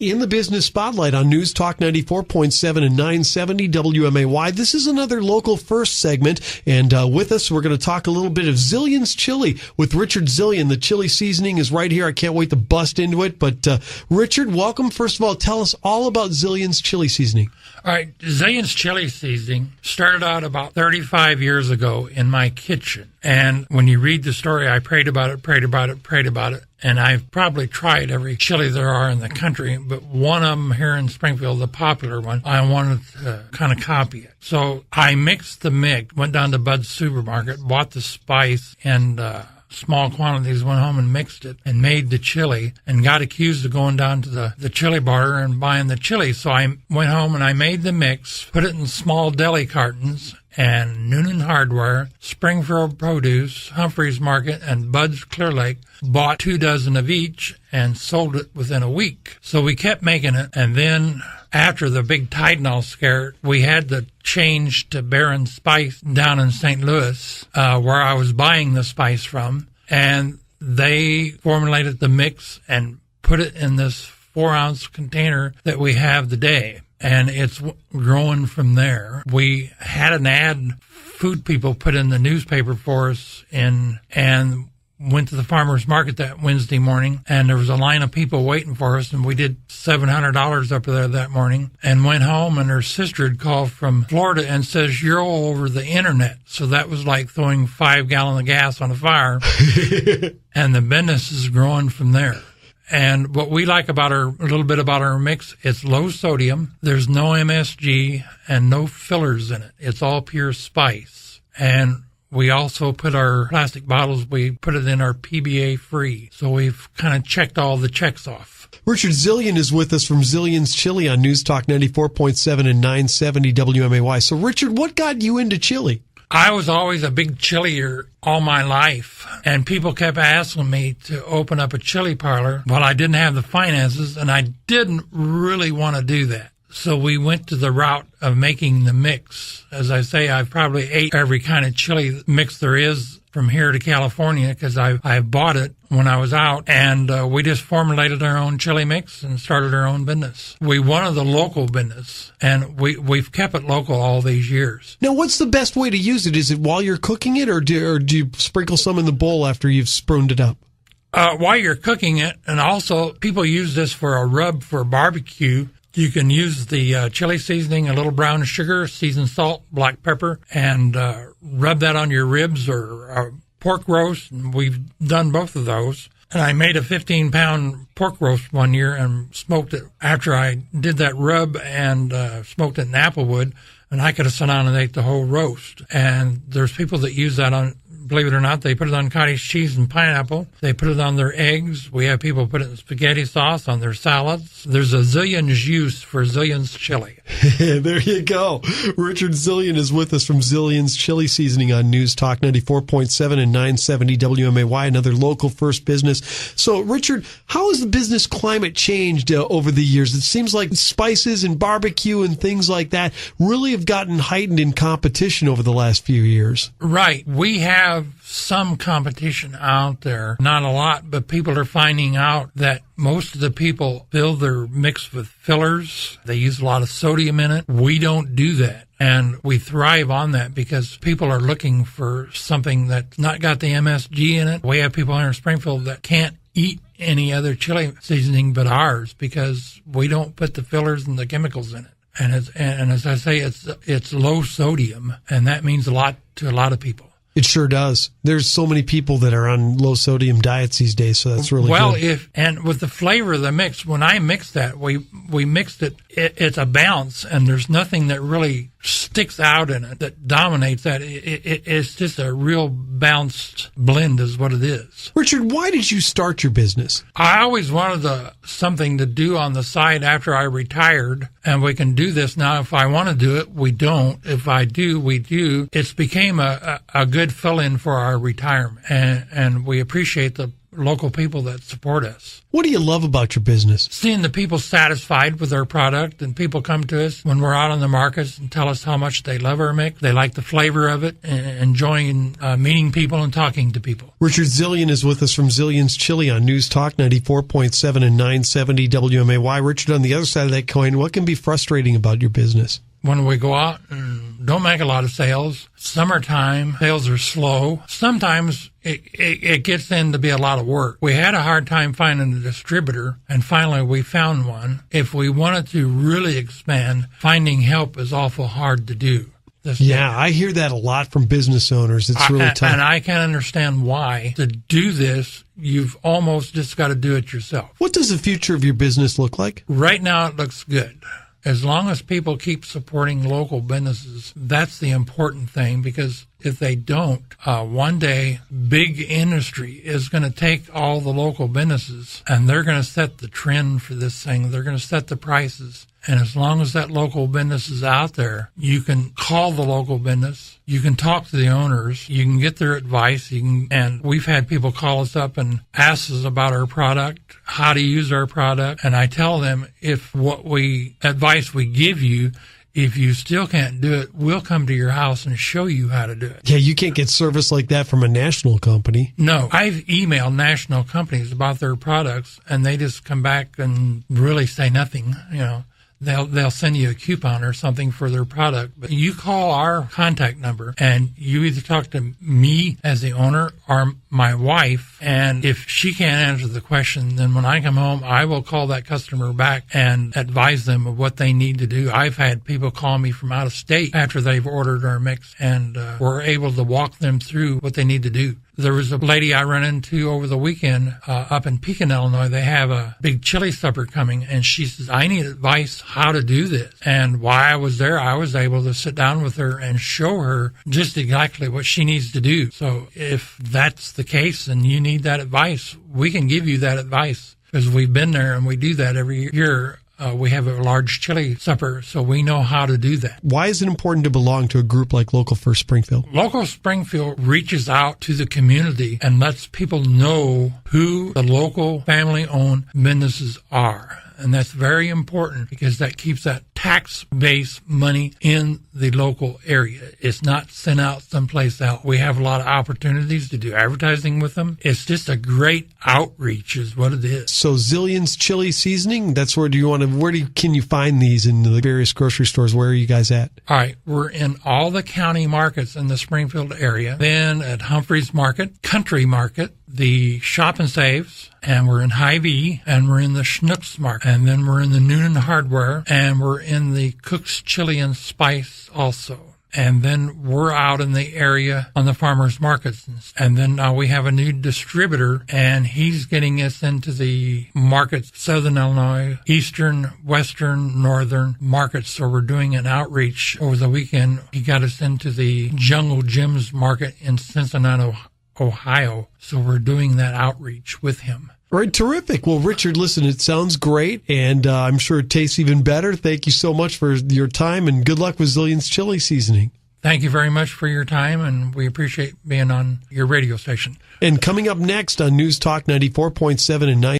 In the Business Spotlight on News Talk 94.7 and 970 WMAY. This is another local first segment, and with us, we're going to talk a little bit of Zillions chili with Richard Zillion. The chili seasoning is right here. I can't wait to bust into it. But Richard, welcome. First of all, tell us all about Zillions chili seasoning. All right, Zillions chili seasoning started out about 35 years ago in my kitchen. And when you read the story, I prayed about it. And I've probably tried every chili there are in the country, but one of them here in Springfield, the popular one, I wanted to kind of copy it. So I mixed the mix, went down to Bud's supermarket, bought the spice and small quantities, went home and mixed it and made the chili, and got accused of going down to the chili bar and buying the chili. So I went home and I made the mix, put it in small deli cartons, and Noonan Hardware, Springfield Produce, Humphreys Market, and Bud's Clear Lake bought 2 dozen of each and sold it within a week. So we kept making it, and then after the big Tylenol scare, we had to change to Barron Spice down in St. Louis, where I was buying the spice from, and they formulated the mix and put it in this 4-ounce container that we have today. And it's growing from there. We had an ad food people put in the newspaper for us and went to the farmer's market that Wednesday morning, and there was a line of people waiting for us, and we did $700 up there that morning, and went home, and her sister had called from Florida and says, "You're all over the internet." So that was like throwing 5 gallons of gas on a fire. And the business is growing from there. And what we like about a little bit about our mix, it's low sodium, there's no MSG, and no fillers in it. It's all pure spice. And we also put our plastic bottles, we put it in our PBA free. So we've kind of checked all the checks off. Richard Zillion is with us from Zillions Chili on News Talk 94.7 and 970 WMAY. So Richard, what got you into chili? I was always a big chilier all my life, and people kept asking me to open up a chili parlor. Well, I didn't have the finances, and I didn't really want to do that. So we went to the route of making the mix. As I say, I've probably ate every kind of chili mix there is from here to California because I bought it when I was out, and we just formulated our own chili mix and started our own business. We wanted the local business, and we've kept it local all these years. Now, what's the best way to use it? Is it while you're cooking it, or do you sprinkle some in the bowl after you've spooned it up? While you're cooking it, and also people use this for a rub for barbecue. You can use the chili seasoning, a little brown sugar, seasoned salt, black pepper, and rub that on your ribs or pork roast. And we've done both of those. And I made a 15-pound pork roast one year and smoked it after I did that rub and smoked it in applewood. And I could have sat down and ate the whole roast. And there's people that use that on, believe it or not, they put it on cottage cheese and pineapple. They put it on their eggs. We have people put it in spaghetti sauce on their salads. There's a Zillions use for Zillions chili. There you go. Richard Zillion is with us from Zillions Chili Seasoning on News Talk 94.7 and 970 WMAY, another local first business. So, Richard, how has the business climate changed over the years? It seems like spices and barbecue and things like that really have gotten heightened in competition over the last few years. Right. We have some competition out there. Not a lot, but people are finding out that most of the people fill their mix with fillers. They use a lot of sodium in it. We don't do that. And we thrive on that because people are looking for something that's not got the MSG in it. We have people here in Springfield that can't eat any other chili seasoning but ours because we don't put the fillers and the chemicals in it. And as I say, it's low sodium, and that means a lot to a lot of people. It sure does. There's so many people that are on low sodium diets these days, so that's really good. And with the flavor of the mix, when I mixed that, we mixed it, it's a balance, and there's nothing that really sticks out in it that dominates that. It's just a real balanced blend is what it is. Richard, why did you start your business? I always wanted something to do on the side after I retired, and we can do this now. If I want to do it, we don't. If I do, we do. It's became a good fill-in for our retirement, and we appreciate the local people that support us. What do you love about your business? Seeing the people satisfied with our product, and people come to us when we're out on the markets and tell us how much they love our mix. They like the flavor of it, and enjoying meeting people and talking to people. Richard Zillion is with us from Zillions Chili on News Talk 94.7 and 970 WMAY. Richard, on the other side of that coin, what can be frustrating about your business? When we go out and don't make a lot of sales, summertime, sales are slow. Sometimes it gets in to be a lot of work. We had a hard time finding a distributor, and finally we found one. If we wanted to really expand, finding help is awful hard to do. Yeah, I hear that a lot from business owners. It's really tough. And I can understand why. To do this, you've almost just got to do it yourself. What does the future of your business look like? Right now it looks good. As long as people keep supporting local businesses, that's the important thing, because if they don't, one day big industry is going to take all the local businesses and they're going to set the trend for this thing. They're going to set the prices. And as long as that local business is out there, you can call the local business, you can talk to the owners, you can get their advice, and we've had people call us up and ask us about our product, how to use our product, and I tell them if advice we give you, if you still can't do it, we'll come to your house and show you how to do it. Yeah, you can't get service like that from a national company. No, I've emailed national companies about their products, and they just come back and really say nothing, They'll send you a coupon or something for their product. But you call our contact number and you either talk to me as the owner or my wife. And if she can't answer the question, then when I come home, I will call that customer back and advise them of what they need to do. I've had people call me from out of state after they've ordered our mix, and we're able to walk them through what they need to do. There was a lady I ran into over the weekend up in Pekin, Illinois. They have a big chili supper coming, and she says, I need advice how to do this. And while I was there, I was able to sit down with her and show her just exactly what she needs to do. So if that's the case and you need that advice, we can give you that advice, because we've been there and we do that every year. We have a large chili supper, so we know how to do that. Why is it important to belong to a group like Local First Springfield? Local Springfield reaches out to the community and lets people know who the local family-owned businesses are. And that's very important, because that keeps that tax-based money in the local area. It's not sent out someplace else. We have a lot of opportunities to do advertising with them. It's just a great outreach is what it is. So Zillions Chili Seasoning, that's where can you find these in the various grocery stores? Where are you guys at? All right. We're in all the county markets in the Springfield area. Then at Humphreys Market, Country Market, the Shop and Saves, and we're in Hy-Vee, and we're in the Schnucks Market, and then we're in the Noonan Hardware, and we're in the Cook's Chili and Spice also. And then we're out in the area on the farmers markets. And then now we have a new distributor, and he's getting us into the markets, Southern Illinois, Eastern, Western, Northern markets. So we're doing an outreach over the weekend. He got us into the Jungle Gyms market in Cincinnati, Ohio. So we're doing that outreach with him. All right, terrific. Well, Richard, listen, it sounds great, and I'm sure it tastes even better. Thank you so much for your time, and good luck with Zillions Chili Seasoning. Thank you very much for your time, and we appreciate being on your radio station. And coming up next on News Talk 94.7 and 9.